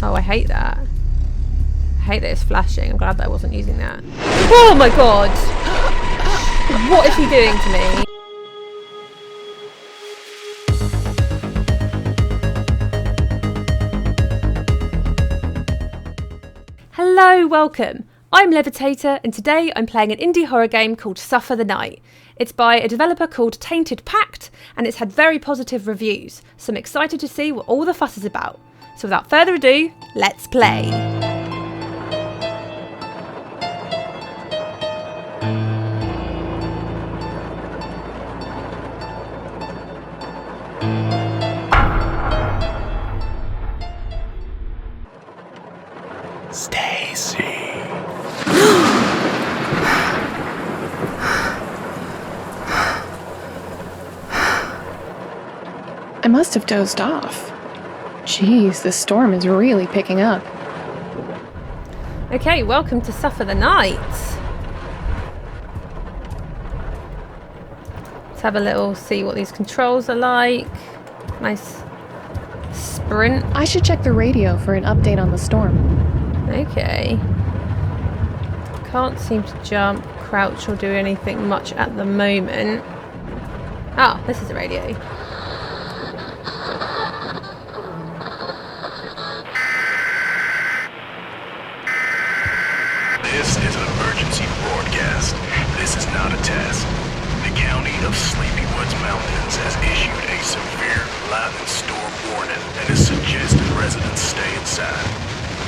Oh, I hate that. I hate that it's flashing. I'm glad that I wasn't using that. Oh my god! What is he doing to me? Hello, welcome. I'm Levitator, and today I'm playing an indie horror game called Suffer the Night. It's by a developer called Tainted Pact, and it's had very positive reviews, so I'm excited to see what all the fuss is about. So without further ado, let's play. Stacy. I must have dozed off. Jeez, this storm is really picking up. Okay, welcome to Suffer the Night. Let's have a little see what these controls are like. Nice sprint. I should check the radio for an update on the storm. Okay. Can't seem to jump, crouch, or do anything much at the moment. Ah, this is the radio. This is an emergency broadcast. This is not a test. The county of Sleepy Woods Mountains has issued a severe lightning storm warning and has suggested residents stay inside.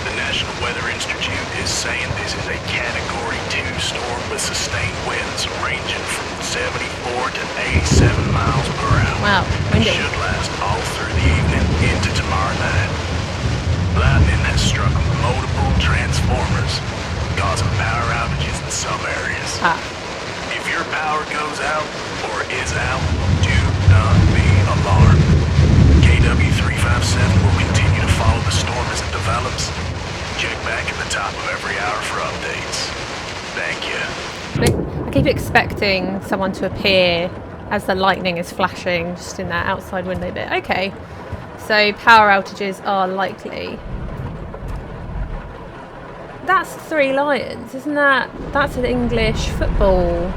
The National Weather Institute is saying this is a Category 2 storm with sustained winds ranging from 74 to 87 miles per hour. Wow, It windy. should last all through the evening into tomorrow night. Lightning has struck multiple transformers, causing power outages in some areas. Ah, If your power goes out or is out, do not be alarmed. KW357 will continue to follow the storm as it develops. Check back at the top of every hour for updates. Thank you. I keep expecting someone to appear as the lightning is flashing just in that outside window bit. Okay, so power outages are likely. That's Three Lions, isn't that? That's an English football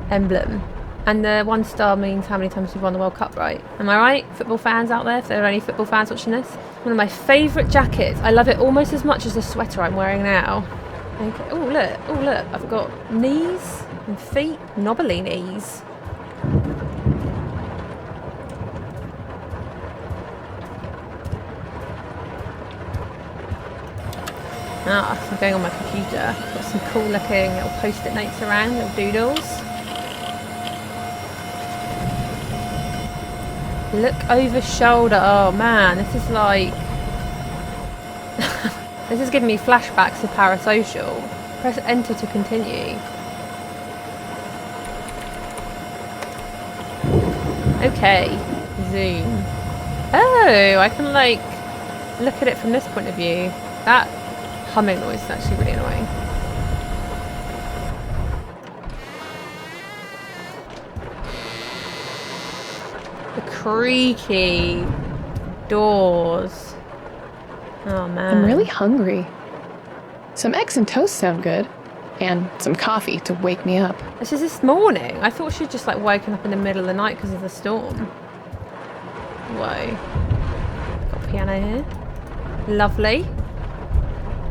emblem. And the 1 star means how many times we've won the World Cup, right? Am I right? Football fans out there, if there are any football fans watching this. One of my favourite jackets. I love it almost as much as the sweater I'm wearing now. Okay. Oh, look. I've got knees and feet. Knobbly knees. Ah, so I'm going on my computer. Got some cool looking little post-it notes around, little doodles. Look over shoulder. Oh man, this is like... this is giving me flashbacks to Parasocial. Press enter to continue. Okay, zoom. Oh, I can like look at it from this point of view. That humming noise is actually really annoying. The creaky doors. Oh man. I'm really hungry. Some eggs and toast sound good. And some coffee to wake me up. This is this morning. I thought she'd just like woken up in the middle of the night because of the storm. Whoa. Got a piano here. Lovely.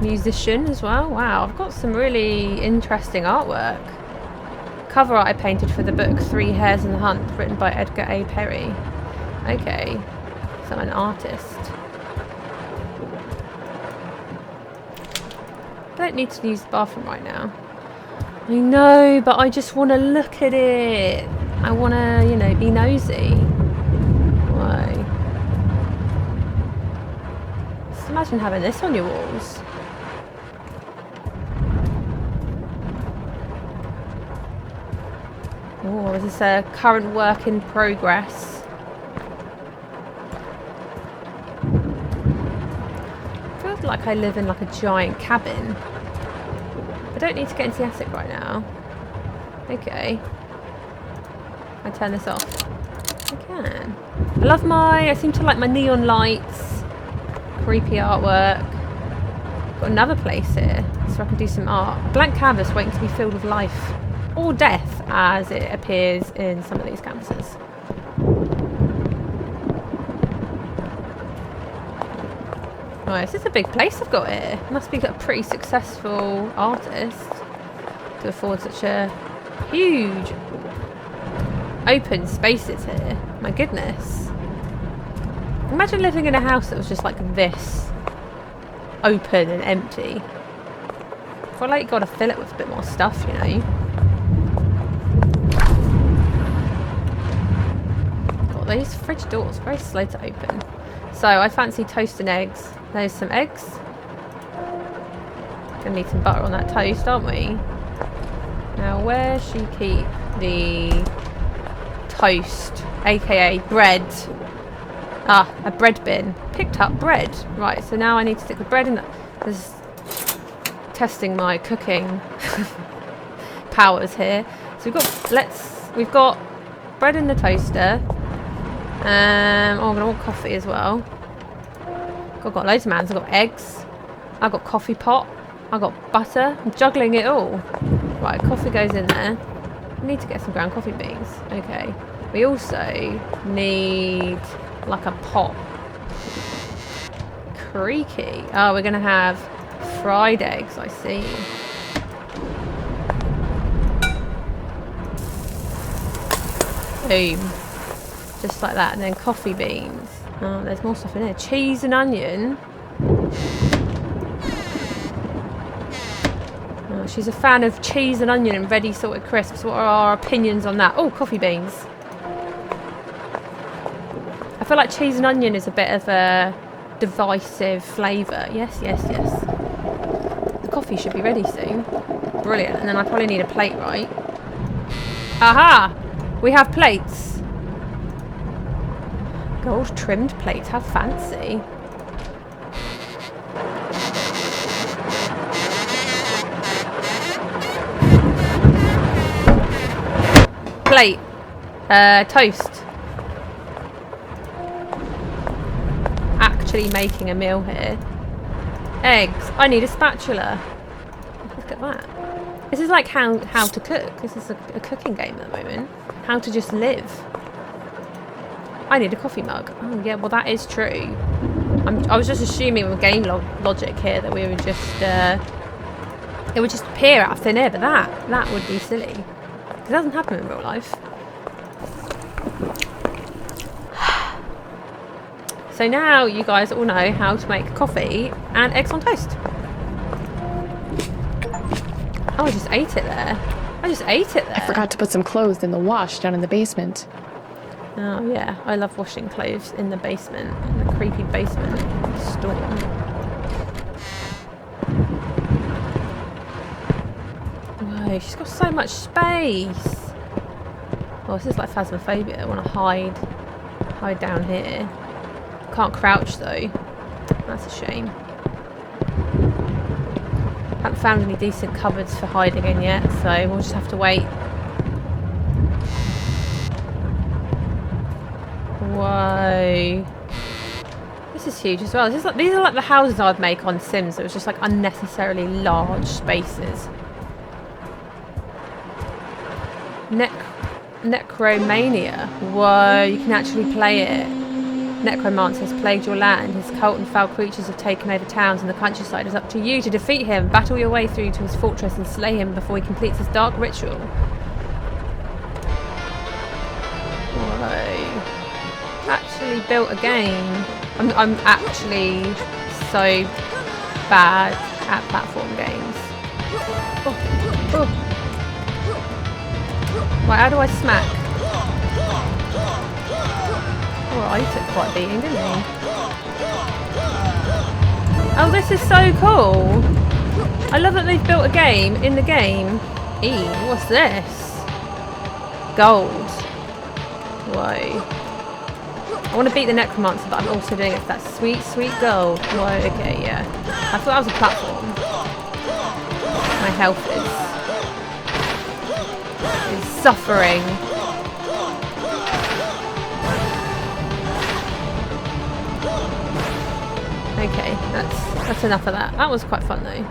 Musician as well. Wow, I've got some really interesting artwork. Cover art I painted for the book Three Hares in the Hunt, written by Edgar A. Perry. Okay, so I'm an artist. I don't need to use the bathroom right now. I know, but I just want to look at it. I want to, you know, be nosy. Why? Just imagine having this on your walls. Oh, is this a current work in progress? I feel like I live in like a giant cabin. I don't need to get into the attic right now. Okay. I turn this off. I can. I seem to like my neon lights. creepy artwork. Got another place here, so I can do some art. A blank canvas waiting to be filled with life. Or death, as it appears in some of these canvases. Right, this is a big place I've got here. Must be a pretty successful artist to afford such a huge open spaces here. My goodness. Imagine living in a house that was just like this. Open and empty. I feel like you gotta fill it with a bit more stuff, you know. Got these fridge doors, very slow to open. So I fancy toast and eggs. There's some eggs. Gonna need some butter on that toast, aren't we? Now where she keep the toast, aka bread? Ah, a bread bin. Picked up bread. Right, so now I need to stick the bread in that. This is testing my cooking powers here. So we've got bread in the toaster. Oh, I'm gonna want coffee as well. I've got loads of mans. I've got eggs. I've got coffee pot. I've got butter. I'm juggling it all. Right, coffee goes in there. I need to get some ground coffee beans. Okay. We also need like a pot. Creaky. Oh, we're gonna have fried eggs, I see. Boom. Just like that. And then coffee beans. Oh, there's more stuff in there. Cheese and onion. Oh, she's a fan of cheese and onion and ready salted crisps. What are our opinions on that? Oh, coffee beans. I feel like cheese and onion is a bit of a divisive flavour. Yes, yes, yes. The coffee should be ready soon. Brilliant. And then I probably need a plate, right? Aha! We have plates. Gold trimmed plates, how fancy. Plate. Toast. Actually making a meal here. Eggs. I need a spatula. Look at that. This is like how to cook. This is a cooking game at the moment. How to just live. I need a coffee mug. Oh yeah, well that is true. I was just assuming with game logic here that we would just it would just appear out of thin air, but that would be silly. It doesn't happen in real life. So now you guys all know how to make coffee and eggs on toast. Oh, I just ate it there. I just ate it there. I forgot to put some clothes in the wash down in the basement. Oh yeah, I love washing clothes in the basement, in the creepy basement storm. Whoa, she's got so much space. Oh, this is like phasmophobia. I want to hide down here. Can't crouch though. That's a shame. Haven't found any decent cupboards for hiding in yet, so we'll just have to wait. Whoa. This is huge as well. These are like the houses I'd make on Sims. It was just like unnecessarily large spaces. Necromania. Whoa, you can actually play it. Necromancer has plagued your land. His cult and foul creatures have taken over towns and the countryside. It's up to you to defeat him, battle your way through to his fortress and slay him before he completes his dark ritual. Whoa. Actually built a game. I'm actually so bad at platform games. Oh. Right, how do I smack? Alright, he took quite a beating, didn't he? Oh, this is so cool! I love that they've built a game in the game. What's this? Gold. Whoa. I want to beat the Necromancer, but I'm also doing it for that sweet, sweet gold. Whoa, okay, yeah. I thought that was a platform. My health is suffering. Okay, that's enough of that. That was quite fun though.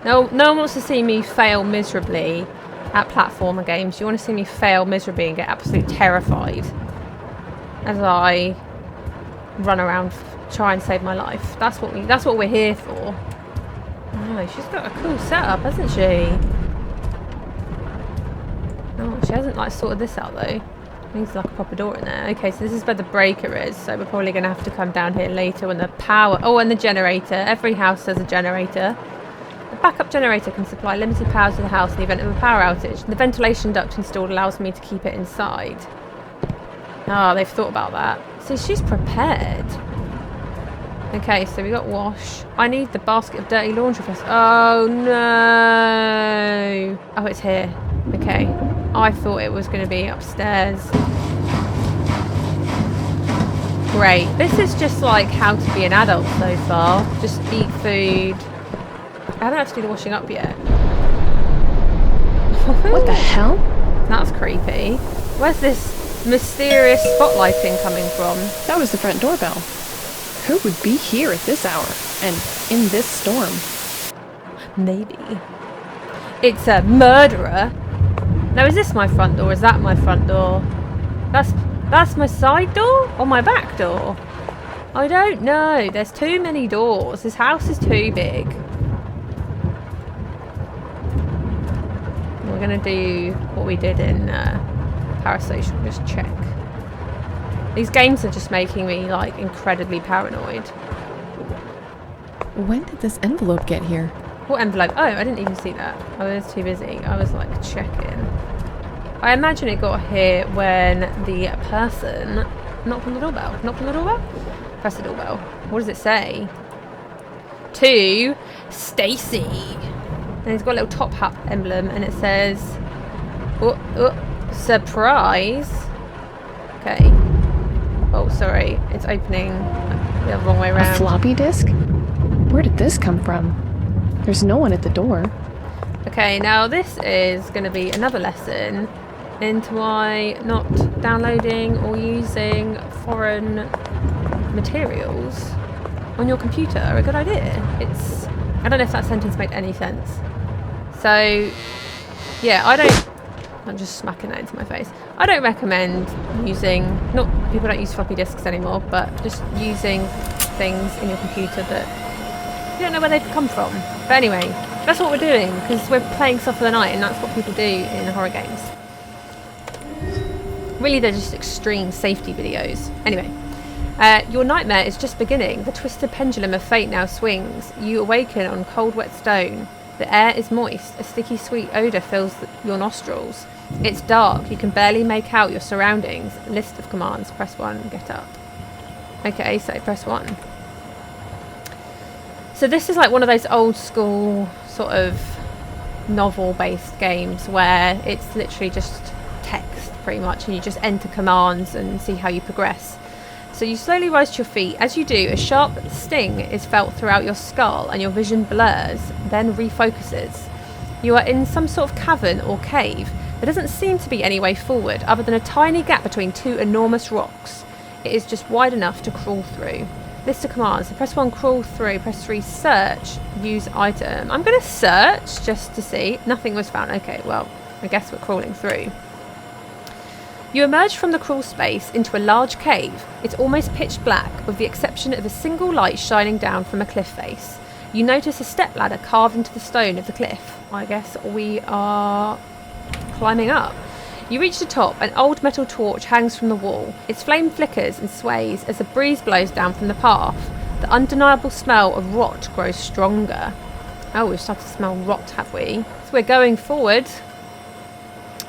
No one wants to see me fail miserably at platformer games. You want to see me fail miserably and get absolutely terrified as I run around try and save my life. That's what we're here for. Oh, she's got a cool setup, hasn't she? Oh, she hasn't like sorted this out though. Needs like a proper door in there. Okay, so this is where the breaker is. So we're probably going to have to come down here later when the power... Oh, and the generator. Every house has a generator. The backup generator can supply limited power to the house in the event of a power outage. The ventilation duct installed allows me to keep it inside. Ah, they've thought about that. See, she's prepared. Okay, so we got wash. I need the basket of dirty laundry first. Oh, no. Oh, it's here. Okay. I thought it was going to be upstairs. Great. This is just like how to be an adult so far. Just eat food. I haven't had to do the washing up yet. What the hell? That's creepy. Where's this mysterious spotlighting coming from? That was the front doorbell. Who would be here at this hour and in this storm? Maybe. It's a murderer. Now, is this my front door? Is that my front door? That's my side door or my back door? I don't know. There's too many doors. This house is too big. We're going to do what we did in Parasocial. Just check. These games are just making me, like, incredibly paranoid. When did this envelope get here? What envelope? Oh, I didn't even see that. I was too busy. I was, like, checking. I imagine it got here when the person knocked on the doorbell. Knocked on the doorbell? Press the doorbell. What does it say? To Stacy. And it's got a little top hat emblem and it says, surprise. Okay. Oh, sorry. It's opening the wrong way around. A floppy disk? Where did this come from? There's no one at the door. Okay, now this is going to be another lesson into why not downloading or using foreign materials on your computer are a good idea. I don't know if that sentence made any sense. So, yeah, I'm just smacking that into my face. I don't recommend people don't use floppy disks anymore, but just using things in your computer that you don't know where they've come from. But anyway, that's what we're doing, because we're playing stuff for the night, and that's what people do in horror games. Really, they're just extreme safety videos. Anyway, your nightmare is just beginning. The twisted pendulum of fate now swings. You awaken on cold, wet stone. The air is moist. A sticky, sweet odour fills your nostrils. It's dark. You can barely make out your surroundings. List of commands. Press 1. Get up. Okay, so press 1. So this is like one of those old school sort of novel-based games where it's literally just text pretty much, and you just enter commands and see how you progress. So you slowly rise to your feet. As you do, a sharp sting is felt throughout your skull and your vision blurs, then refocuses. You are in some sort of cavern or cave. There doesn't seem to be any way forward other than a tiny gap between two enormous rocks. It is just wide enough to crawl through. List of commands. So press 1, crawl through. Press 3, search. Use item. I'm going to search just to see. Nothing was found. Okay, well, I guess we're crawling through. You emerge from the crawl space into a large cave. It's almost pitch black, with the exception of a single light shining down from a cliff face. You notice a stepladder carved into the stone of the cliff. I guess we are climbing up. You reach the top. An old metal torch hangs from the wall. Its flame flickers and sways as a breeze blows down from the path. The undeniable smell of rot grows stronger. Oh, we've started to smell rot, have we? So we're going forward.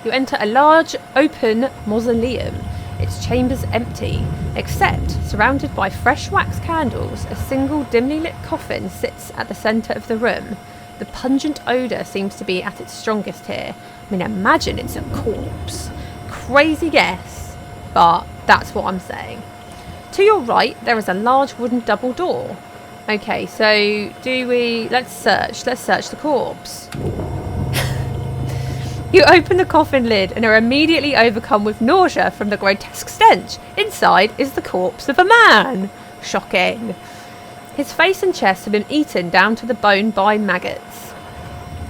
You enter a large, open mausoleum. Its chambers empty, except, surrounded by fresh wax candles, a single dimly lit coffin sits at the centre of the room. The pungent odour seems to be at its strongest here. I mean, imagine it's a corpse. Crazy guess, but that's what I'm saying. To your right, there is a large wooden double door. Okay, so let's search the corpse. You open the coffin lid and are immediately overcome with nausea from the grotesque stench. Inside is the corpse of a man. Shocking. His face and chest had been eaten down to the bone by maggots.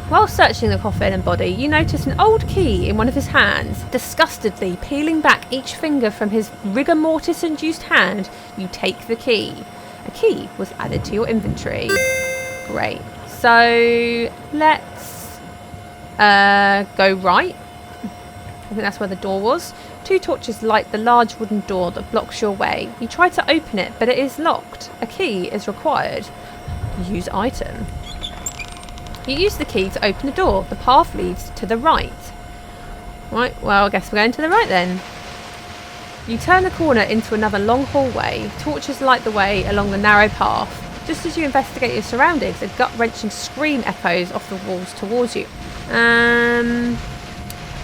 While searching the coffin and body, you notice an old key in one of his hands. Disgustedly peeling back each finger from his rigor mortis-induced hand, you take the key. A key was added to your inventory. Great. So let's go right. I think that's where the door was. 2 torches light the large wooden door that blocks your way. You try to open it, but it is locked. A key is required. Use item. You use the key to open the door. The path leads to the right. Right, well, I guess we're going to the right then. You turn the corner into another long hallway. Torches light the way along the narrow path. Just as you investigate your surroundings, a gut-wrenching scream echoes off the walls towards you.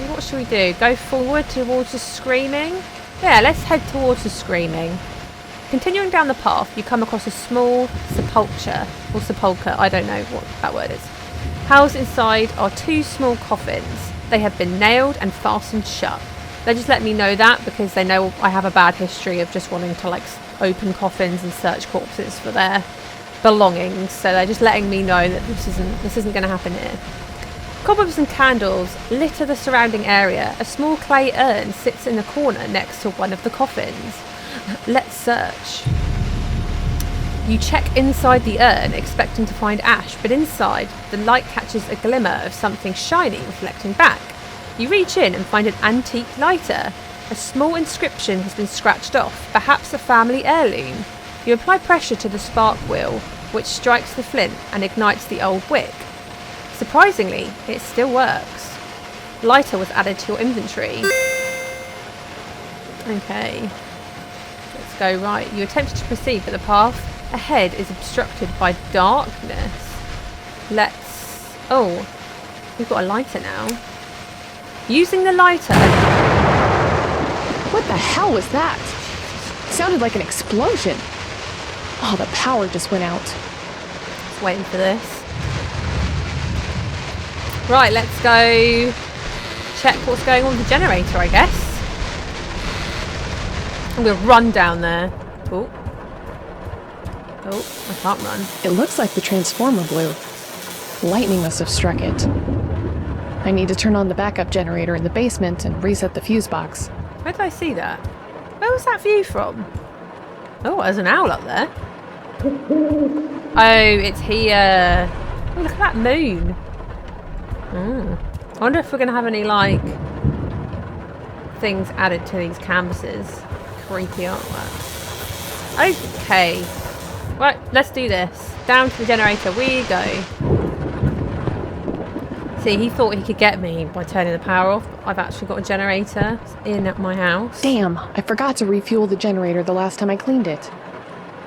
What should we do? Go forward towards the screaming? Yeah, let's head towards the screaming. Continuing down the path, you come across a small sepulchre, or sepulchre, I don't know what that word is. Housed inside are 2 small coffins. They have been nailed and fastened shut. They just let me know that because they know I have a bad history of just wanting to open coffins and search corpses for their belongings. So they're just letting me know that this isn't going to happen here. Cobwebs and candles litter the surrounding area. A small clay urn sits in the corner next to one of the coffins. Let's search. You check inside the urn, expecting to find ash, but inside, the light catches a glimmer of something shiny reflecting back. You reach in and find an antique lighter. A small inscription has been scratched off, perhaps a family heirloom. You apply pressure to the spark wheel, which strikes the flint and ignites the old wick. Surprisingly, it still works. Lighter was added to your inventory. Okay. Let's go right. You attempted to proceed, but the path ahead is obstructed by darkness. Let's... Oh, we've got a lighter now. Using the lighter... What the hell was that? It sounded like an explosion. Oh, the power just went out. Just waiting for this. Right, let's go check what's going on with the generator, I guess. I'm going to run down there. Oh, I can't run. It looks like the transformer blew. Lightning must have struck it. I need to turn on the backup generator in the basement and reset the fuse box. Where did I see that? Where was that view from? Oh, there's an owl up there. Oh, it's here. Oh, look at that moon. I wonder if we're going to have any, things added to these canvases. Creepy artwork. Okay. Right, let's do this. Down to the generator we go. See, he thought he could get me by turning the power off. I've actually got a generator in my house. Damn, I forgot to refuel the generator the last time I cleaned it.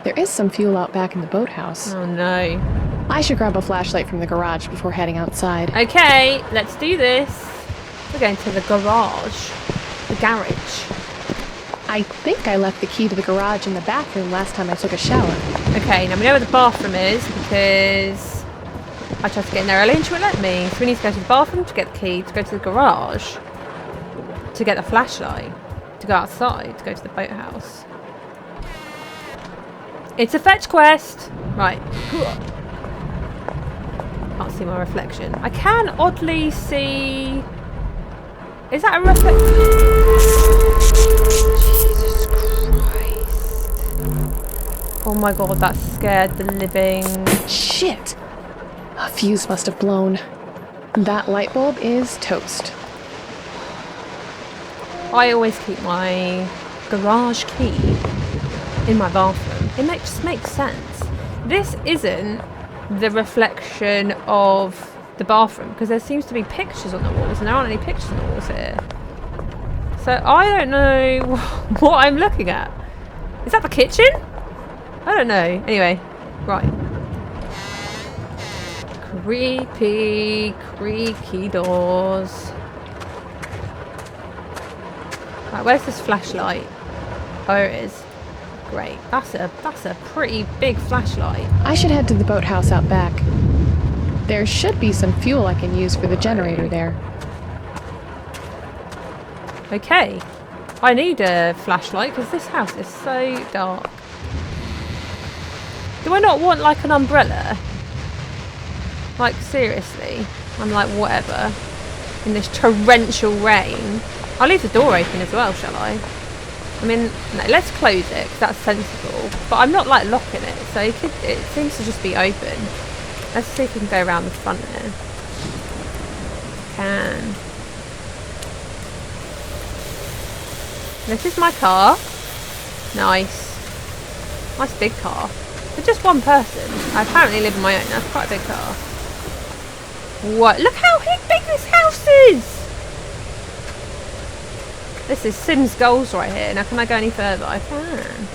There is some fuel out back in the boathouse. Oh no. I should grab a flashlight from the garage before heading outside. Okay, let's do this. We're going to the garage. The garage. I think I left the key to the garage in the bathroom last time I took a shower. Okay, now we know where the bathroom is because I tried to get in there early and she wouldn't let me. So we need to go to the bathroom to get the key, to go to the garage, to get the flashlight, to go outside, to go to the boathouse. It's a fetch quest! Right. Can't see my reflection. I can oddly see... Is that a reflection? Jesus Christ. Oh my god, that scared the living... Shit! A fuse must have blown. That light bulb is toast. I always keep my garage key in my bathroom. It just makes sense. This isn't the reflection of the bathroom because there seems to be pictures on the walls and there aren't any pictures on the walls here. So I don't know what I'm looking at. Is that the kitchen? I don't know. Anyway, right. Creepy, creaky doors. Right, where's this flashlight? Oh, it is. Great. That's a pretty big flashlight. I should head to the boathouse out back. There should be some fuel I can use for the generator there. Okay. I need a flashlight because this house is so dark. Do I not want like an umbrella? Like seriously? I'm like whatever. In this torrential rain. I'll leave the door open as well, shall I? I mean, no, let's close it because that's sensible. But I'm not like locking it, so it seems to just be open. Let's see if we can go around the front here. Can. This is my car. Nice. Nice big car. For just one person. I apparently live on my own. That's quite a big car. What? Look how big this house is! This is Sims Goals right here. Now can I go any further? I can.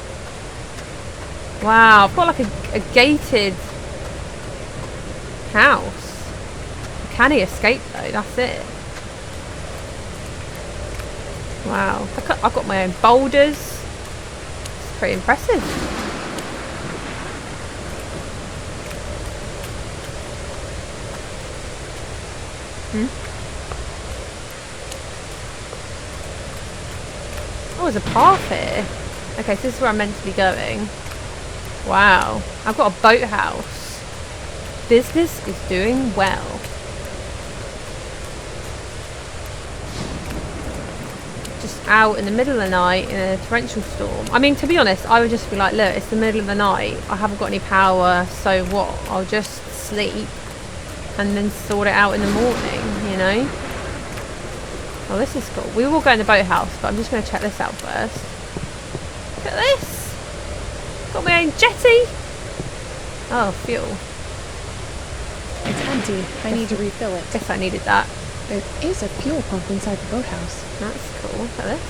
Wow, I've got like a gated house. Can he escape though? That's it. Wow. I've got my own boulders. It's pretty impressive. Oh, there's a path here. Okay, so this is where I'm meant to be going. Wow. I've got a boathouse. Business is doing well. Just out in the middle of the night in a torrential storm. I mean, to be honest, I would just be like, look, it's the middle of the night. I haven't got any power, so what? I'll just sleep and then sort it out in the morning, you know? Oh, this is cool. We will go in the boathouse, but I'm just going to check this out first. Look at this. Got my own jetty. Oh, fuel. It's empty. I need to refill it. Guess I needed that. There is a fuel pump inside the boathouse. That's cool. Look at this.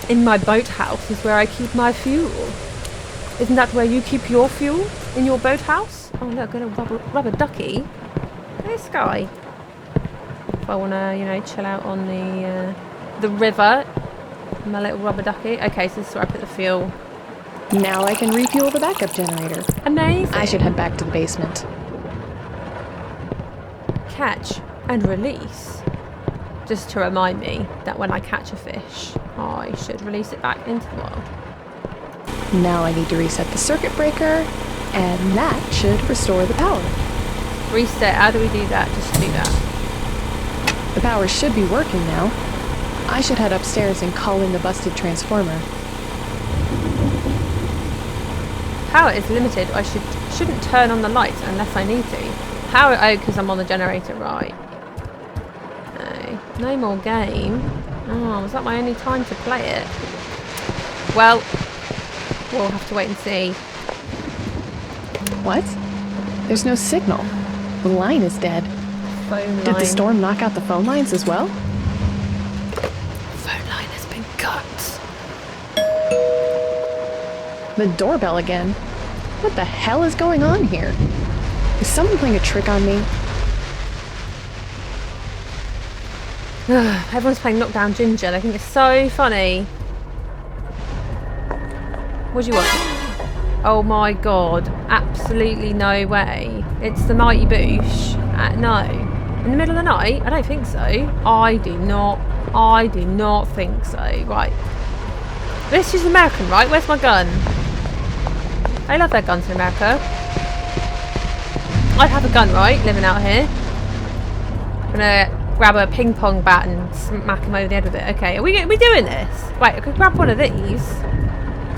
In my boathouse is where I keep my fuel. Isn't that where you keep your fuel? In your boathouse? Oh look, got a rubber ducky. Look at this guy. If I want to, you know, chill out on the river. My little rubber ducky. Okay, so this is where I put the fuel. Now I can refuel the backup generator. Amazing. I should head back to the basement. Catch and release. Just to remind me that when I catch a fish, I should release it back into the wild. Now I need to reset the circuit breaker, and that should restore the power. Reset, how do we do that? Just do that. The power should be working now. I should head upstairs and call in the busted transformer. Power is limited. I shouldn't turn on the lights unless I need to. Power, oh, because I'm on the generator, right. No more game. Oh, was that my only time to play it? Well, we'll have to wait and see. What? There's no signal. The line is dead. Phone line. Did the storm knock out the phone lines as well? Phone line has been cut. The doorbell again. What the hell is going on here? Is someone playing a trick on me? Everyone's playing Knockdown Ginger. I think it's so funny. What do you want? Oh my god. Absolutely no way. It's the Mighty Boosh. No. In the middle of the night? I don't think so. I do not think so. Right. This is American, right? Where's my gun? They love their guns in America. I'd have a gun, right? Living out here. I'm gonna grab a ping pong bat and smack him over the head with it. Okay, are we doing this? Right, I could grab one of these.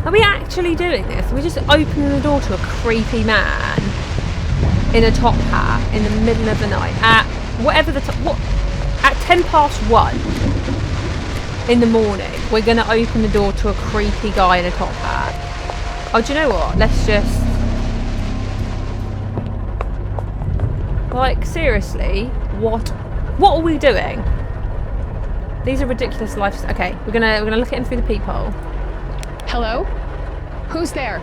Are we actually doing this? Are we just opening the door to a creepy man in a top hat in the middle of the night at whatever the at 1:10 in the morning? We're gonna open the door to a creepy guy in a top hat. Oh, do you know what? Let's just, like, seriously, what are we doing? These are ridiculous lives. Okay, we're gonna look at him through the peephole. Hello? Who's there?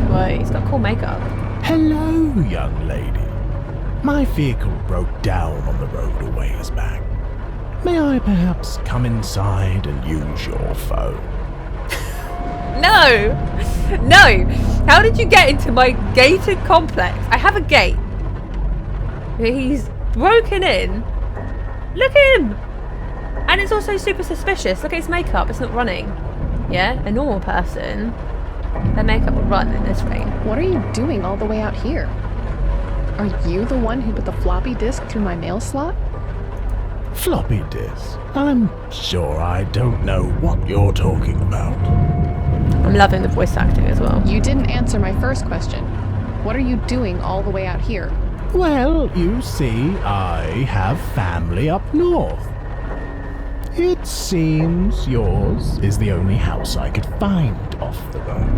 Wait, he's got cool makeup. Hello, young lady. My vehicle broke down on the road a ways back. May I perhaps come inside and use your phone? No! No! How did you get into my gated complex? I have a gate. He's broken in. Look at him! And it's also super suspicious. Look at his makeup. It's not running. Yeah? A normal person Their makeup will run in this rain. What are you doing all the way out here? Are you the one who put the floppy disk through my mail slot? Floppy disk? I'm sure I don't know what you're talking about. I'm loving the voice acting as well. You didn't answer my first question. What are you doing all the way out here? Well, you see, I have family up north. It seems yours is the only house I could find off the road.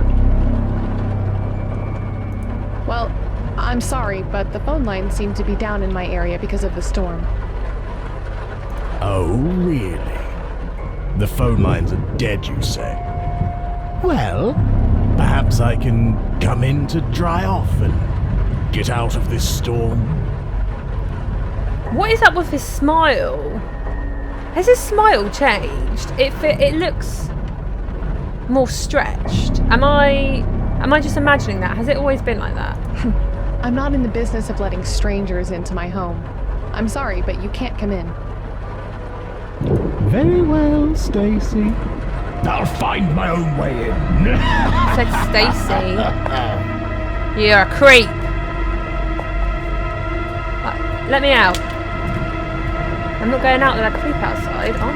Well, I'm sorry, but the phone lines seem to be down in my area because of the storm. Oh, really? The phone lines are dead, you say? Well, perhaps I can come in to dry off and get out of this storm. What is up with his smile? Has his smile changed? It looks more stretched. Am I just imagining that? Has it always been like that? I'm not in the business of letting strangers into my home. I'm sorry, but you can't come in. Very well, Stacy. I'll find my own way in. Said Stacy. You're a creep. Let me out. I'm not going out with that creep outside. Oh.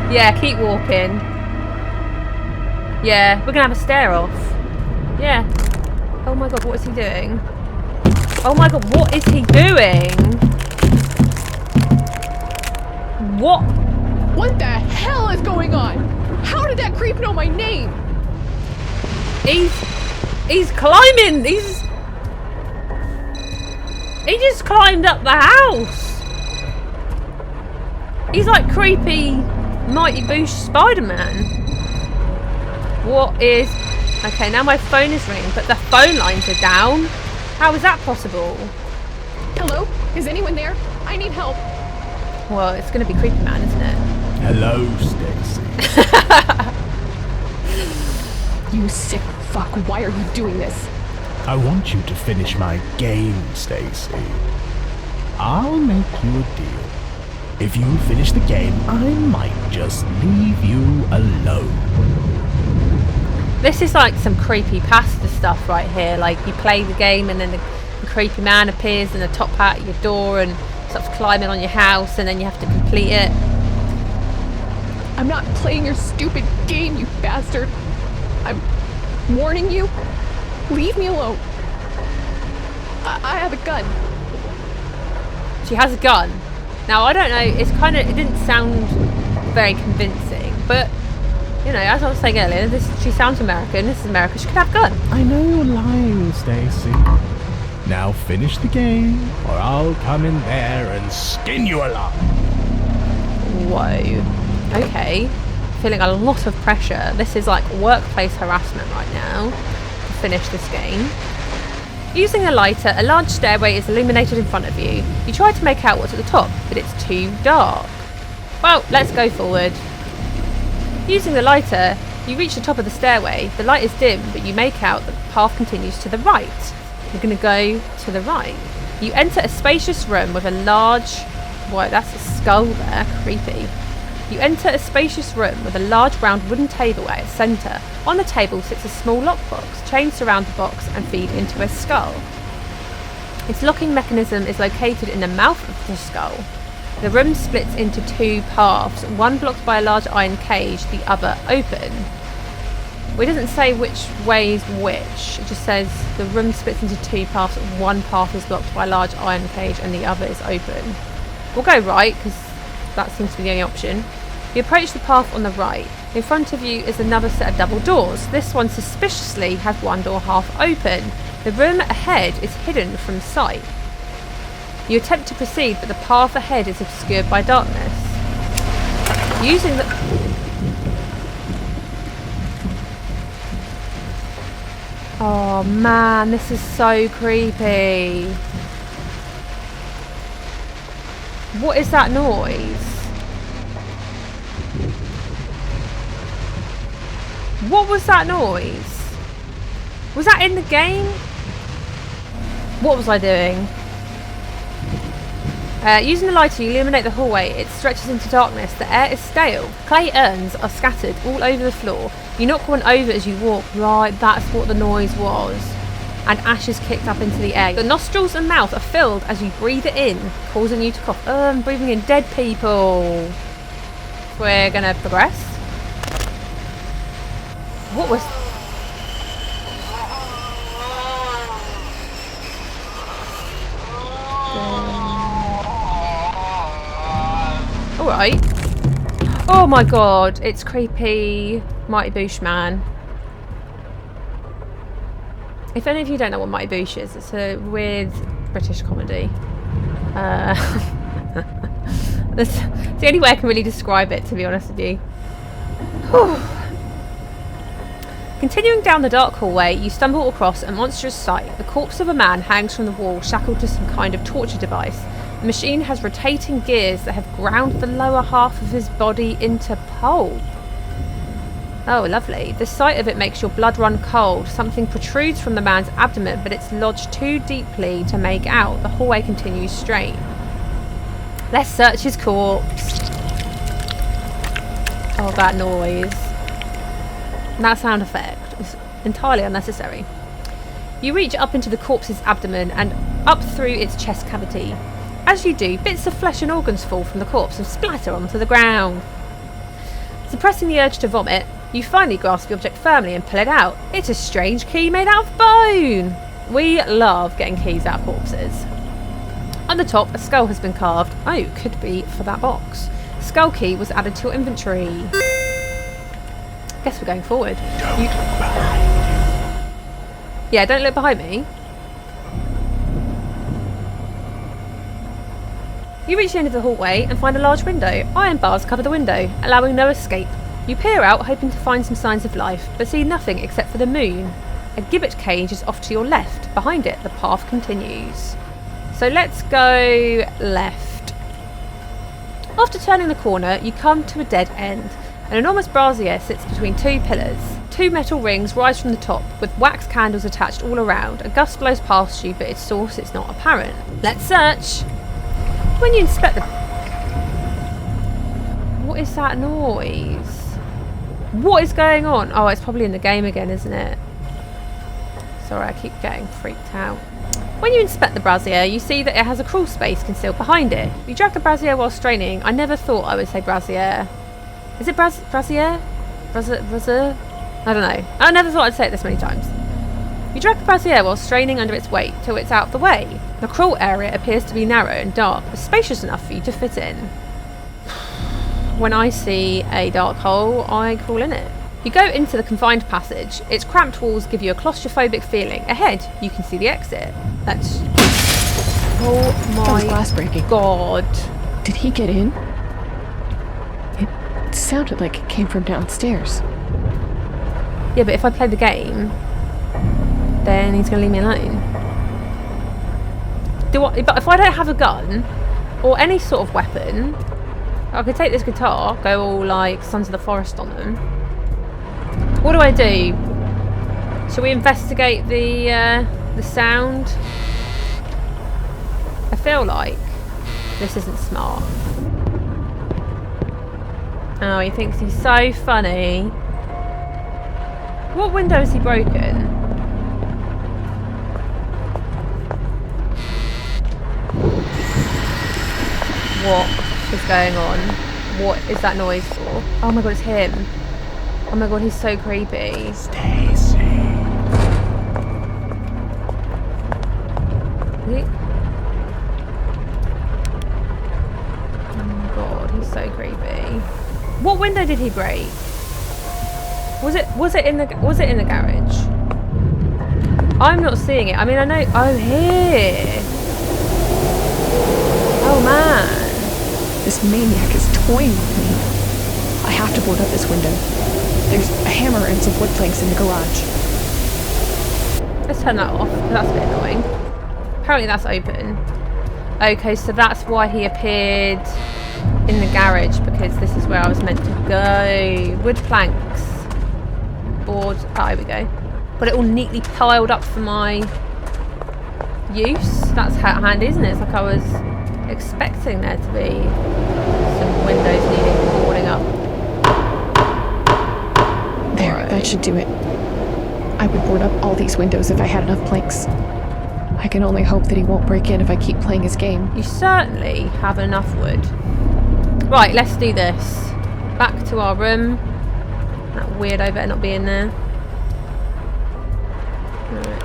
Yeah, keep walking. Yeah, we're gonna have a stare off. Yeah. Oh my god, what is he doing? Oh my god, what is he doing? What? What the hell is going on? How did that creep know my name? He's climbing. He just climbed up the house. He's like creepy Mighty Boosh Spider-Man. What is... Okay, now my phone is ringing, but the phone lines are down. How is that possible? Hello? Is anyone there? I need help. Well, it's going to be Creepy Man, isn't it? Hello, Stacy. You sick fuck, why are you doing this? I want you to finish my game, Stacy. I'll make you a deal. If you finish the game, I might just leave you alone. This is like some creepy pasta stuff right here. Like you play the game and then the creepy man appears in the top part of your door and starts climbing on your house and then you have to complete it. I'm not playing your stupid game, you bastard. I'm warning you. Leave me alone. I have a gun. She has a gun. Now I don't know, it didn't sound very convincing, but you know, as I was saying earlier, she sounds American, this is America, she could have a gun. I know you're lying, Stacy. Now finish the game, or I'll come in there and skin you alive. Whoa. Okay. Feeling a lot of pressure. This is like workplace harassment right now to finish this game. Using a lighter, a large stairway is illuminated in front of you. You try to make out what's at the top, but it's too dark. Well, let's go forward. Using the lighter, you reach the top of the stairway. The light is dim, but you make out the path continues to the right. You're going to go to the right. You enter a spacious room with a large... Whoa, that's a skull there. Creepy. You enter a spacious room with a large round wooden table at its centre. On the table sits a small lockbox. Chains surround the box and feed into a skull. Its locking mechanism is located in the mouth of the skull. The room splits into two paths, one blocked by a large iron cage, the other open. Well, it doesn't say which way is which. It just says the room splits into two paths. One path is blocked by a large iron cage and the other is open. We'll go right because that seems to be the only option. You approach the path on the right. In front of you is another set of double doors. This one suspiciously has one door half open. The room ahead is hidden from sight. You attempt to proceed, but the path ahead is obscured by darkness. Using the... Oh man, this is so creepy. What is that noise? What was that noise? Was that in the game? What was I doing? Using the lighter, you illuminate the hallway. It stretches into darkness. The air is stale. Clay urns are scattered all over the floor. You knock one over as you walk. Right, that's what the noise was. And ashes kicked up into the air. The nostrils and mouth are filled as you breathe it in, causing you to cough. Oh, I'm breathing in dead people. We're gonna progress. What was... Alright. Oh my god, it's creepy. Mighty Boosh Man. If any of you don't know what Mighty Boosh is, it's a weird British comedy. That's the only way I can really describe it, to be honest with you. Whew. Continuing down the dark hallway, you stumble across a monstrous sight. The corpse of a man hangs from the wall, shackled to some kind of torture device. The machine has rotating gears that have ground the lower half of his body into pulp. Oh, lovely. The sight of it makes your blood run cold. Something protrudes from the man's abdomen, but it's lodged too deeply to make out. The hallway continues straight. Let's search his corpse. Oh, that noise. That sound effect is entirely unnecessary. You reach up into the corpse's abdomen and up through its chest cavity. As you do, bits of flesh and organs fall from the corpse and splatter onto the ground. Suppressing the urge to vomit, you finally grasp the object firmly and pull it out. It's a strange key made out of bone. We love getting keys out of corpses. On the top, a skull has been carved. Oh, could be for that box. Skull key was added to your inventory. Guess we're going forward. Don't look behind you. Yeah, don't look behind me. You reach the end of the hallway and find a large window. Iron bars cover the window, allowing no escape. You peer out, hoping to find some signs of life, but see nothing except for the moon. A gibbet cage is off to your left. Behind it, the path continues. So let's go left. After turning the corner, you come to a dead end. An enormous brazier sits between two pillars. Two metal rings rise from the top, with wax candles attached all around. A gust blows past you, but its source is not apparent. Let's search. When you inspect the... What is that noise? What is going on? Oh, it's probably in the game again, isn't it? Sorry, I keep getting freaked out. When you inspect the brazier, you see that it has a crawl space concealed behind it. You drag the brazier while straining. I never thought I would say brazier. Is it brazier? Brazier? I don't know. I never thought I'd say it this many times. You drag the brazier while straining under its weight till it's out of the way. The crawl area appears to be narrow and dark, but spacious enough for you to fit in. When I see a dark hole, I crawl in it. You go into the confined passage. Its cramped walls give you a claustrophobic feeling. Ahead, you can see the exit. That's... Oh That was my glass breaking. god. Did he get in? It sounded like it came from downstairs. Yeah, but if I play the game, then he's going to leave me alone. But if I don't have a gun or any sort of weapon, I could take this guitar, go all like Sons of the Forest on them. What do I do? Shall we investigate the sound? I feel like this isn't smart. Oh, he thinks he's so funny. What window has he broken? What is going on? What is that noise for? Oh my god, it's him. Oh my god, he's so creepy. Stacy. Oh my god, he's so creepy. What window did he break? Was it in the garage? I'm not seeing it. I mean, I know. Oh, here. Oh man. This maniac is toying with me. I have to board up this window. There's a hammer and some wood planks in the garage. Let's turn that off. That's a bit annoying. Apparently that's open. Okay, so that's why he appeared in the garage, because this is where I was meant to go. Wood planks. Boards. Oh, here we go. But it all neatly piled up for my use. That's handy, isn't it? It's like I was expecting there to be some windows needing boarding up. There, Right. that should do it. I would board up all these windows if I had enough planks. I can only hope that he won't break in if I keep playing his game. You certainly have enough wood. Right, let's do this. Back to our room. That weirdo better not be in there. Right.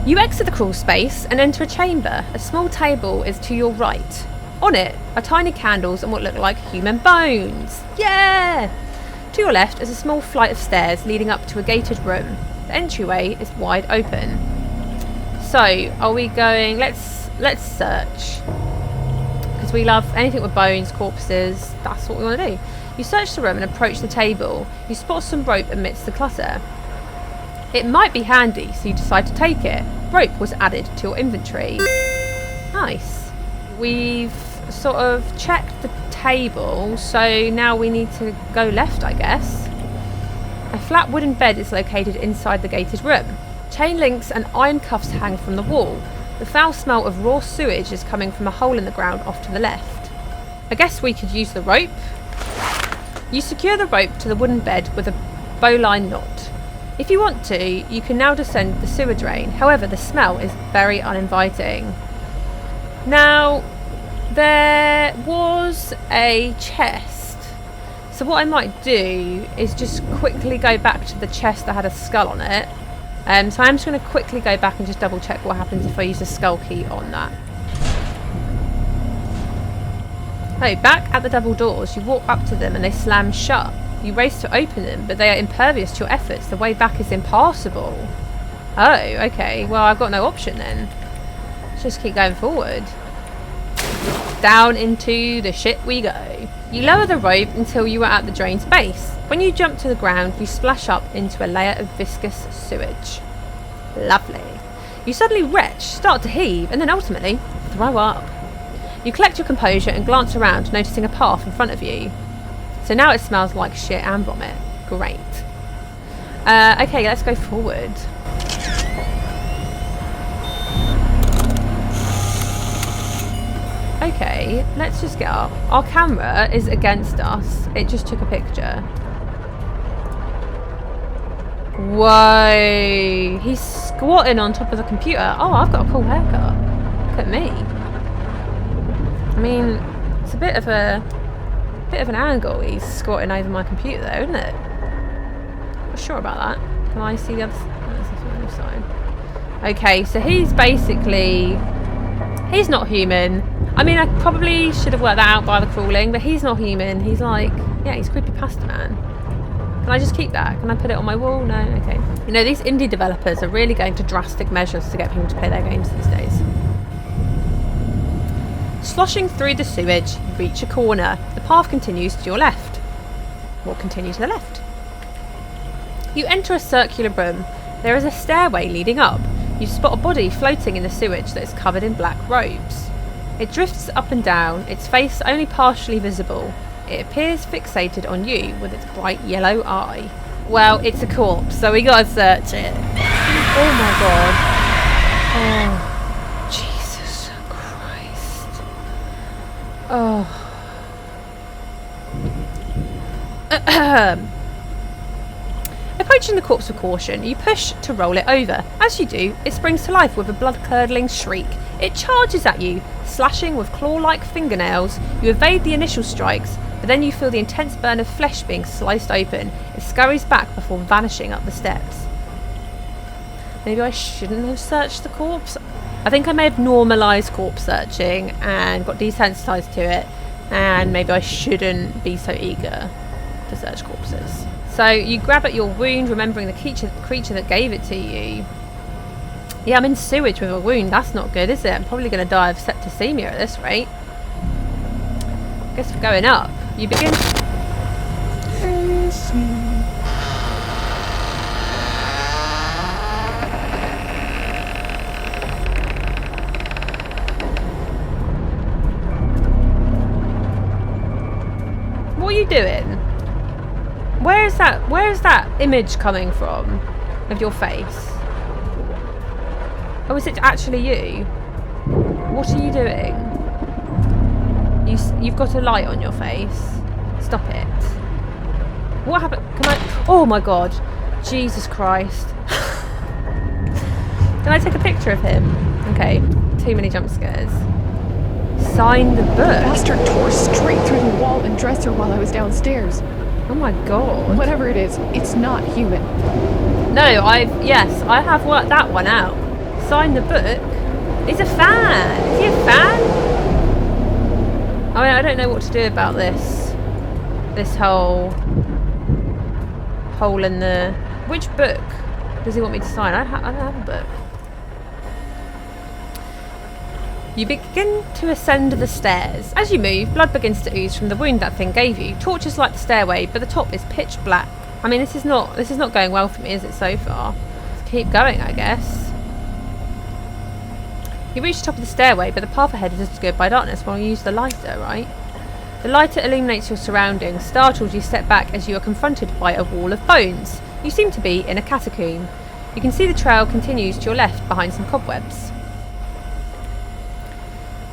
You exit the crawl space and enter a chamber. A small table is to your right. On it are tiny candles and what look like human bones. Yeah! To your left is a small flight of stairs leading up to a gated room. The entryway is wide open. So, are we going... Let's search. Because we love anything with bones, corpses, that's what we want to do. You search the room and approach the table. You spot some rope amidst the clutter. It might be handy, so you decide to take it. Rope was added to your inventory. Nice. We've sort of checked the table, so now we need to go left, I guess. A flat wooden bed is located inside the gated room. Chain links and iron cuffs hang from the wall. The foul smell of raw sewage is coming from a hole in the ground off to the left. I guess we could use the rope. You secure the rope to the wooden bed with a bowline knot. If you want to, you can now descend the sewer drain. However, the smell is very uninviting. Now, there was a chest. So what I might do is just quickly go back to the chest that had a skull on it. So I'm just going to quickly go back and just double check what happens if I use a skull key on that. Oh, back at the double doors, you walk up to them and they slam shut. You race to open them, but they are impervious to your efforts. The way back is impassable. Oh, okay. Well, I've got no option then. Let's just keep going forward. Down into the shit we go. You lower the rope until you are at the drain's base. When you jump to the ground, you splash up into a layer of viscous sewage. Lovely. You suddenly retch, start to heave, and then ultimately throw up. You collect your composure and glance around, noticing a path in front of you. So now it smells like shit and vomit. Great. Okay, let's go forward. Okay, let's just get up. Our camera is against us. It just took a picture. Whoa. He's squatting on top of the computer. Oh, I've got a cool haircut. Look at me. I mean, it's a bit of an angle. He's squatting over my computer though, isn't it? Not sure about that. Can I see the other side? Okay, so he's basically... He's not human. I mean, I probably should have worked that out by the crawling, but he's not human. He's like... Yeah, he's creepypasta man. Can I just keep that? Can I put it on my wall? No? Okay. You know, these indie developers are really going to drastic measures to get people to play their games these days. Sloshing through the sewage, you reach a corner. The path continues to your left. We'll continue to the left. You enter a circular room. There is a stairway leading up. You spot a body floating in the sewage that is covered in black robes. It drifts up and down, its face only partially visible. It appears fixated on you with its bright yellow eye. Well, it's a corpse, so we gotta search it. Oh my god. Oh, Jesus Christ. Oh. Approaching the corpse with caution, you push to roll it over. As you do, it springs to life with a blood-curdling shriek. It charges at you, slashing with claw-like fingernails. You evade the initial strikes, but then you feel the intense burn of flesh being sliced open. It scurries back before vanishing up the steps. Maybe I shouldn't have searched the corpse. I think I may have normalised corpse searching and got desensitised to it, and maybe I shouldn't be so eager to search corpses. So you grab at your wound, remembering the creature that gave it to you. Yeah, I'm in sewage with a wound. That's not good, is it? I'm probably going to die of septicemia at this rate. Guess we're going up. You begin... What are you doing? Where is that image coming from? of your face. Oh, is it actually you? What are you doing? You've got a light on your face. Stop it. What happened? Can I... Oh my god. Jesus Christ. Can I take a picture of him? Okay. Too many jump scares. Sign the book. Bastard tore straight through the wall and dresser while I was downstairs. Oh my god. Whatever it is, it's not human. No, yes, I have worked that one out. Sign the book. He's a fan. Is he a fan? I mean, I don't know what to do about this. This whole hole in the... Which book does he want me to sign? I don't have a book. You begin to ascend the stairs. As you move, blood begins to ooze from the wound that thing gave you. Torches light the stairway, but the top is pitch black. I mean, this is not going well for me, is it, so far? Let's keep going, I guess. You reach the top of the stairway, but the path ahead is obscured by darkness. Well, you use the lighter, right? The lighter illuminates your surroundings. Startled, you step back as you are confronted by a wall of bones. You seem to be in a catacomb. You can see the trail continues to your left behind some cobwebs.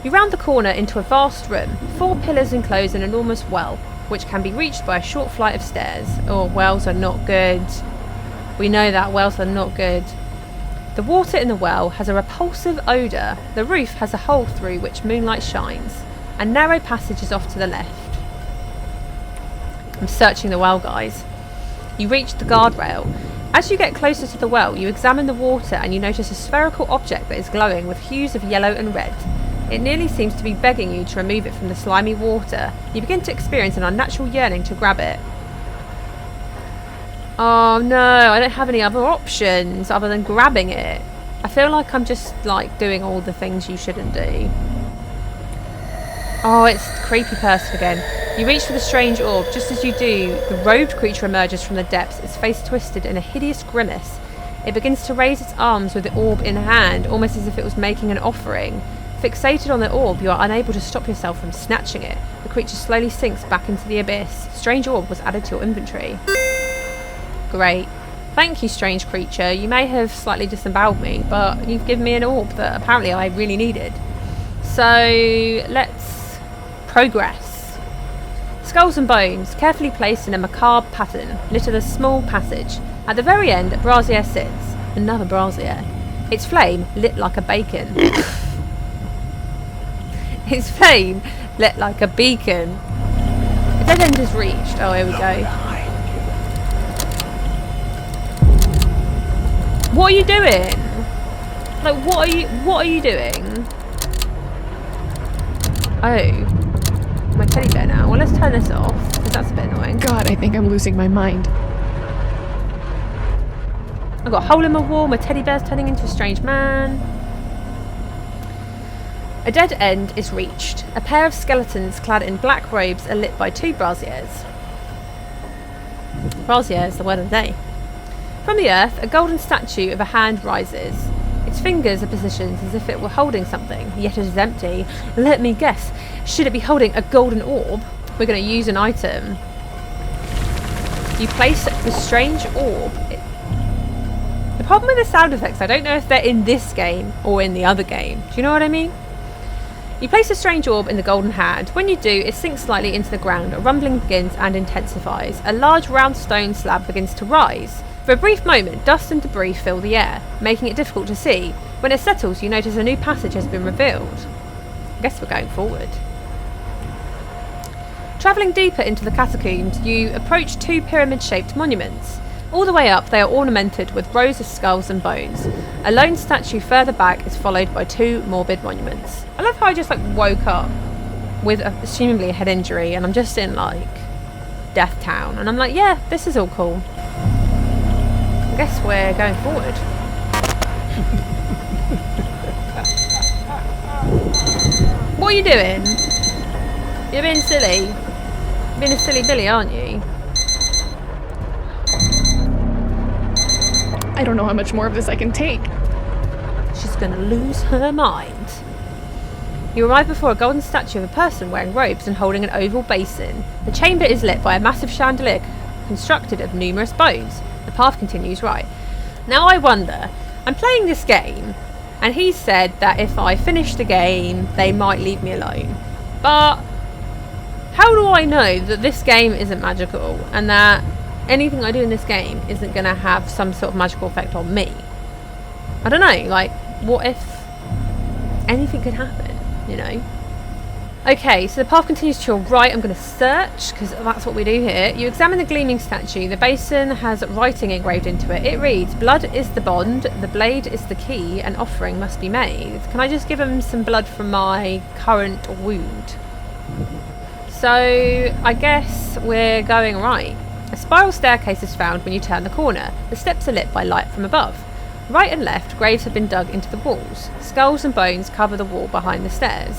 You round the corner into a vast room. 4 pillars enclose an enormous well, which can be reached by a short flight of stairs. Oh, wells are not good. We know that wells are not good. The water in the well has a repulsive odour. The roof has a hole through which moonlight shines. A narrow passage is off to the left. I'm searching the well, guys. You reach the guardrail. As you get closer to the well, you examine the water and you notice a spherical object that is glowing with hues of yellow and red. It nearly seems to be begging you to remove it from the slimy water. You begin to experience an unnatural yearning to grab it. Oh no, I don't have any other options other than grabbing it. I feel like I'm just like doing all the things you shouldn't do. Oh, it's the creepy person again. You reach for the strange orb. Just as you do, the robed creature emerges from the depths, its face twisted in a hideous grimace. It begins to raise its arms with the orb in hand, almost as if it was making an offering. Fixated on the orb, you are unable to stop yourself from snatching it. The creature slowly sinks back into the abyss. Strange orb was added to your inventory. Great. Thank you, strange creature. You may have slightly disemboweled me, but you've given me an orb that apparently I really needed. So, let's progress. Skulls and bones, carefully placed in a macabre pattern, litter the small passage. At the very end, a brazier sits. Another brazier. Its flame lit like a bacon. Its flame lit like a beacon. A dead end is reached. Oh, here we go. What are you doing? Like, what are you doing? Oh. My teddy bear now. Well, let's turn this off, because that's a bit annoying. God, I think I'm losing my mind. I've got a hole in my wall, my teddy bear's turning into a strange man. A dead end is reached. A pair of skeletons clad in black robes are lit by 2 braziers. Brazier is the word of the day. From the earth, a golden statue of a hand rises. Its fingers are positioned as if it were holding something, yet it is empty. Let me guess, should it be holding a golden orb? We're going to use an item. You place the strange orb. The problem with the sound effects, I don't know if they're in this game or in the other game. Do you know what I mean? You place a strange orb in the golden hand. When you do, it sinks slightly into the ground. A rumbling begins and intensifies. A large round stone slab begins to rise. For a brief moment, dust and debris fill the air, making it difficult to see. When it settles, you notice a new passage has been revealed. I guess we're going forward. Travelling deeper into the catacombs, you approach 2 pyramid-shaped monuments. All the way up, they are ornamented with rows of skulls and bones. A lone statue further back is followed by 2 morbid monuments. I love how I just like woke up with assumably a head injury and I'm just in like Death Town and I'm like, yeah, this is all cool. I guess we're going forward. What are you doing? You're being silly. You're being a silly Billy, aren't you? I don't know how much more of this I can take. She's gonna lose her mind. You arrive before a golden statue of a person wearing robes and holding an oval basin. The chamber is lit by a massive chandelier constructed of numerous bones. The path continues right. Now I wonder, I'm playing this game, and he said that if I finish the game, they might leave me alone. But how do I know that this game isn't magical, and that anything I do in this game isn't going to have some sort of magical effect on me? I don't know, like, what if anything could happen, you know? Okay, so the path continues to your right. I'm going to search, because that's what we do here. You examine the gleaming statue. The basin has writing engraved into it. It reads, "Blood is the bond, the blade is the key, an offering must be made." Can I just give him some blood from my current wound? So, I guess we're going right. A spiral staircase is found when you turn the corner. The steps are lit by light from above. Right and left, graves have been dug into the walls. Skulls and bones cover the wall behind the stairs.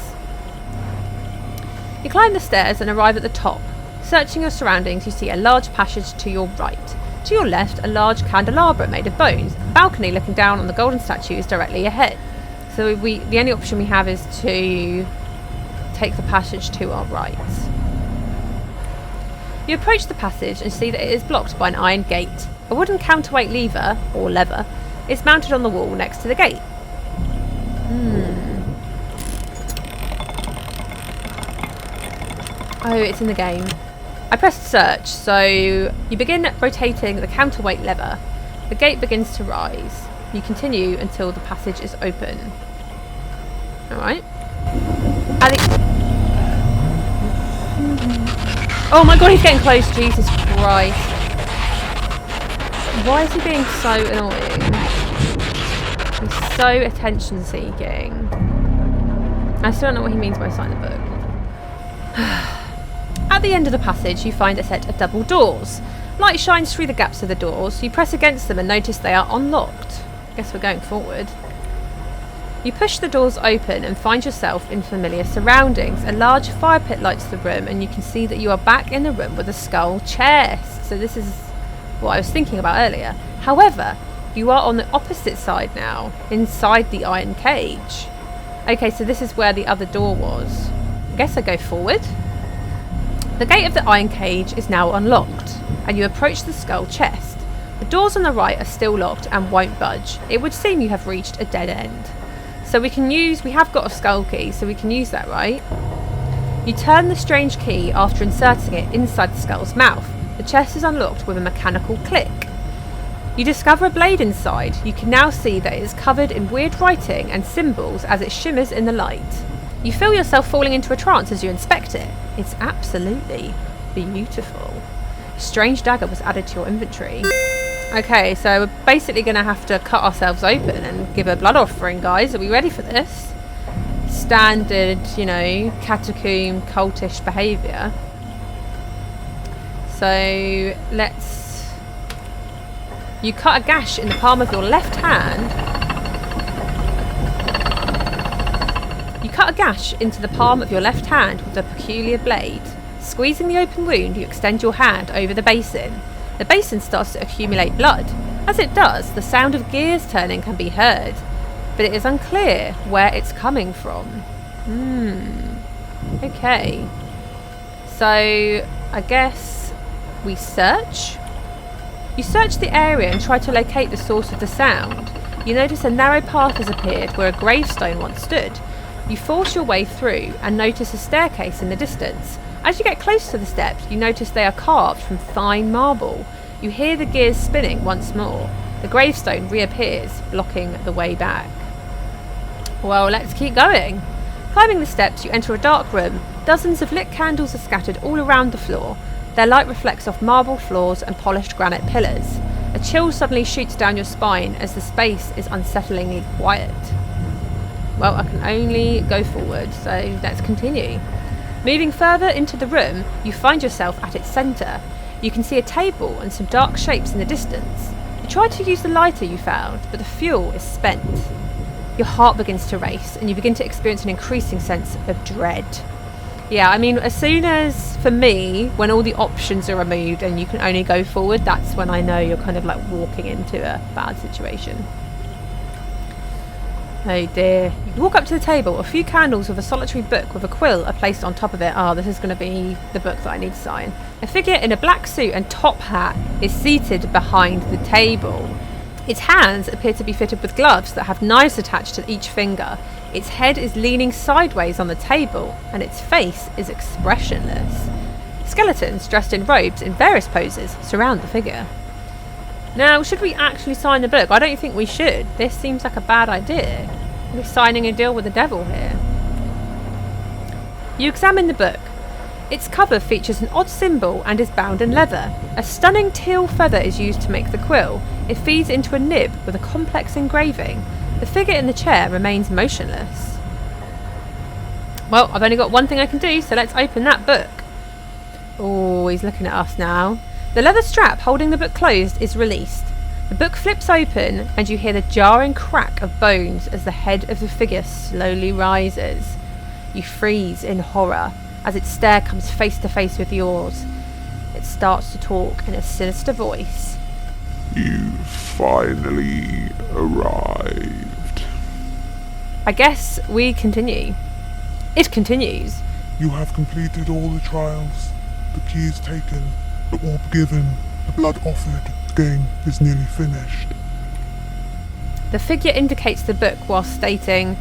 You climb the stairs and arrive at the top. Searching your surroundings, you see a large passage to your right. To your left, a large candelabra made of bones. A balcony looking down on the golden statue is directly ahead. So the only option we have is to take the passage to our right. You approach the passage and see that it is blocked by an iron gate. A wooden counterweight lever, or lever, is mounted on the wall next to the gate. Oh, it's in the game. I pressed search, so you begin rotating the counterweight lever. The gate begins to rise. You continue until the passage is open. Alright. Oh my god, he's getting close, Jesus Christ. Why is he being so annoying? He's so attention seeking. I still don't know what he means by sign the book. At the end of the passage, you find a set of double doors. Light shines through the gaps of the doors. You press against them and notice they are unlocked. I guess we're going forward. You push the doors open and find yourself in familiar surroundings. A large fire pit lights the room, and you can see that you are back in the room with a skull chest. So this is what I was thinking about earlier. However, you are on the opposite side now, inside the iron cage. Okay, so this is where the other door was. I guess I go forward. The gate of the iron cage is now unlocked, and you approach the skull chest. The doors on the right are still locked and won't budge. It would seem you have reached a dead end. So we have got a skull key, so we can use that, right? You turn the strange key after inserting it inside the skull's mouth. The chest is unlocked with a mechanical click. You discover a blade inside. You can now see that it is covered in weird writing and symbols as it shimmers in the light. You feel yourself falling into a trance as you inspect it. It's absolutely beautiful. A strange dagger was added to your inventory. Okay, so we're basically going to have to cut ourselves open and give a blood offering, guys. Are we ready for this? Standard, you know, catacomb cultish behaviour. So let's... You cut a gash in the palm of your left hand. You cut a gash into the palm of your left hand with a peculiar blade. Squeezing the open wound, you extend your hand over the basin. The basin starts to accumulate blood. As it does, the sound of gears turning can be heard, but it is unclear where it's coming from. Okay. So, I guess we search? You search the area and try to locate the source of the sound. You notice a narrow path has appeared where a gravestone once stood. You force your way through and notice a staircase in the distance. As you get close to the steps, you notice they are carved from fine marble. You hear the gears spinning once more. The gravestone reappears, blocking the way back. Well, let's keep going. Climbing the steps, you enter a dark room. Dozens of lit candles are scattered all around the floor. Their light reflects off marble floors and polished granite pillars. A chill suddenly shoots down your spine as the space is unsettlingly quiet. Well, I can only go forward, so let's continue. Moving further into the room, you find yourself at its centre. You can see a table and some dark shapes in the distance. You try to use the lighter you found, but the fuel is spent. Your heart begins to race, and you begin to experience an increasing sense of dread. Yeah, I mean, as soon as, for me, when all the options are removed and you can only go forward, that's when I know you're kind of like walking into a bad situation. Oh dear. You walk up to the table. A few candles with a solitary book with a quill are placed on top of it. Oh, this is going to be the book that I need to sign. A figure in a black suit and top hat is seated behind the table. Its hands appear to be fitted with gloves that have knives attached to each finger. Its head is leaning sideways on the table, and its face is expressionless. Skeletons dressed in robes in various poses surround the figure. Now, should we actually sign the book? I don't think we should. This seems like a bad idea. We're signing a deal with the devil here. You examine the book. Its cover features an odd symbol and is bound in leather. A stunning teal feather is used to make the quill. It feeds into a nib with a complex engraving. The figure in the chair remains motionless. Well, I've only got one thing I can do, so let's open that book. Oh, he's looking at us now. The leather strap holding the book closed is released. The book flips open and you hear the jarring crack of bones as the head of the figure slowly rises. You freeze in horror as its stare comes face to face with yours. It starts to talk in a sinister voice. You finally arrived. I guess we continue. It continues. You have completed all the trials. The keys taken, the orb given, the blood offered. The game is nearly finished. The figure indicates the book while stating,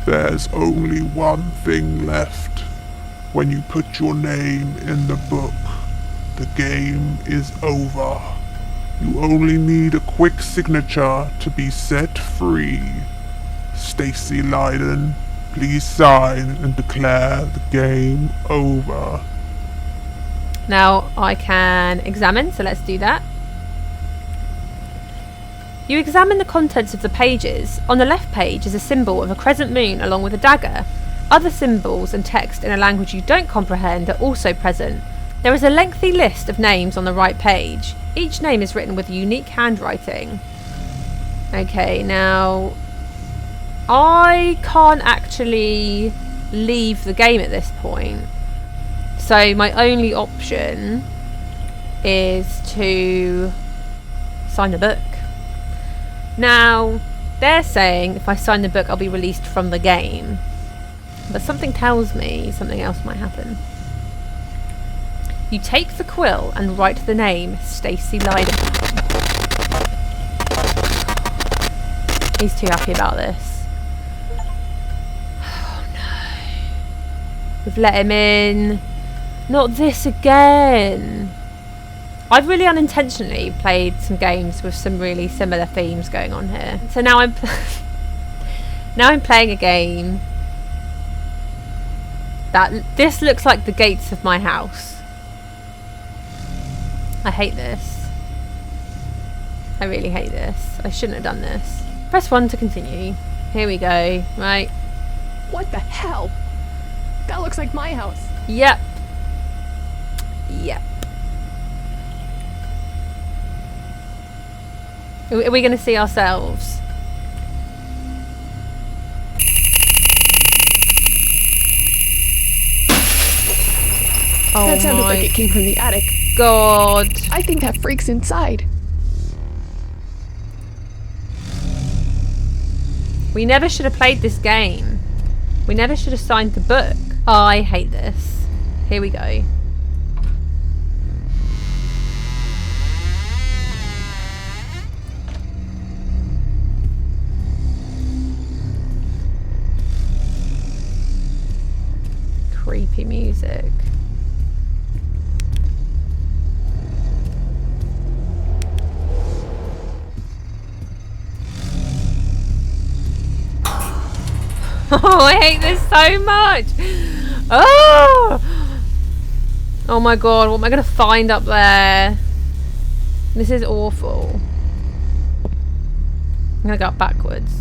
There's only one thing left. When you put your name in the book, the game is over. You only need a quick signature to be set free. Stacy Leiden, please sign and declare the game over. Now I can examine, so let's do that. You examine the contents of the pages. On the left page is a symbol of a crescent moon along with a dagger. Other symbols and text in a language you don't comprehend are also present. There is a lengthy list of names on the right page. Each name is written with unique handwriting. Okay, now I can't actually leave the game at this point. So my only option is to sign the book. Now, they're saying if I sign the book, I'll be released from the game. But something tells me something else might happen. You take the quill and write the name Stacy Leiden. He's too happy about this. Oh no. We've let him in. Not this again. I've really unintentionally played some games with some really similar themes going on here. So now I'm playing a game that this looks like the gates of my house. I hate this. I really hate this. I shouldn't have done this. Press 1 to continue. Here we go. Right. What the hell? That looks like my house. Yep. Yep. Are we going to see ourselves? Oh That sounded my like it came from the attic. God. I think that freak's inside. We never should have played this game. We never should have signed the book. Oh, I hate this. Here we go. Creepy music. Oh, I hate this so much. Oh! Oh my god, what am I going to find up there? This is awful. I'm going to go up backwards.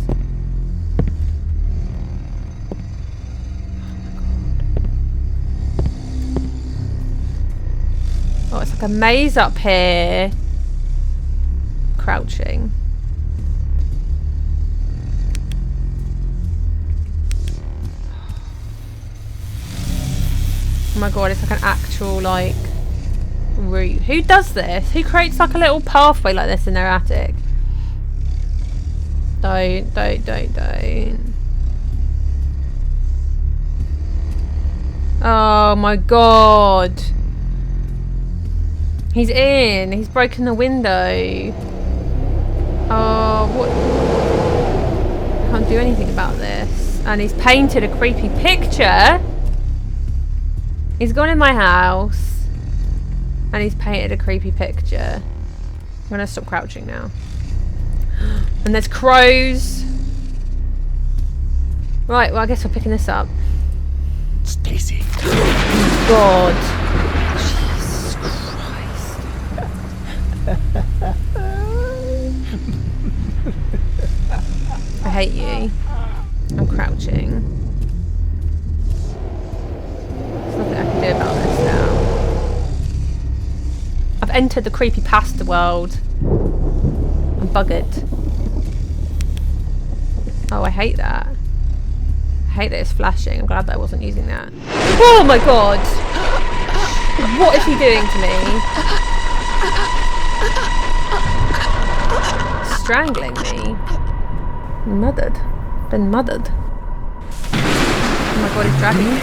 Oh, it's like a maze up here. Crouching. Oh my god, it's like an actual, like, route. Who does this? Who creates, like, a little pathway like this in their attic? Don't. Oh my god. He's in. He's broken the window. Oh, what? I can't do anything about this. And he's painted a creepy picture. He's gone in my house. And he's painted a creepy picture. I'm gonna stop crouching now. And there's crows. Right, well I guess we're picking this up. Stacy. God. Jesus Christ. I hate you. I'm crouching. There's nothing I can do about this now. I've entered the creepypasta world. I'm buggered. Oh, I hate that. I hate that it's flashing. I'm glad that I wasn't using that. Oh my god! What is he doing to me? Strangling me. Mothered. Been mothered. Oh my god, he's dragging me.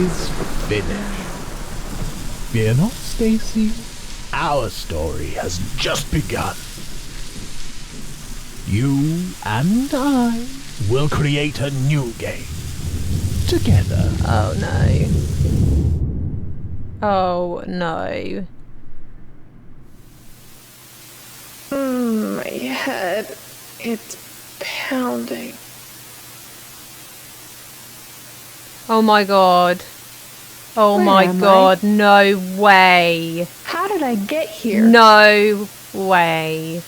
Is finished. Fear not, Stacy. Our story has just begun. You and I will create a new game. Together. Oh no. Oh no. My head. It's pounding. Oh my god. Oh Where my am god, no way. How did I get here? No way.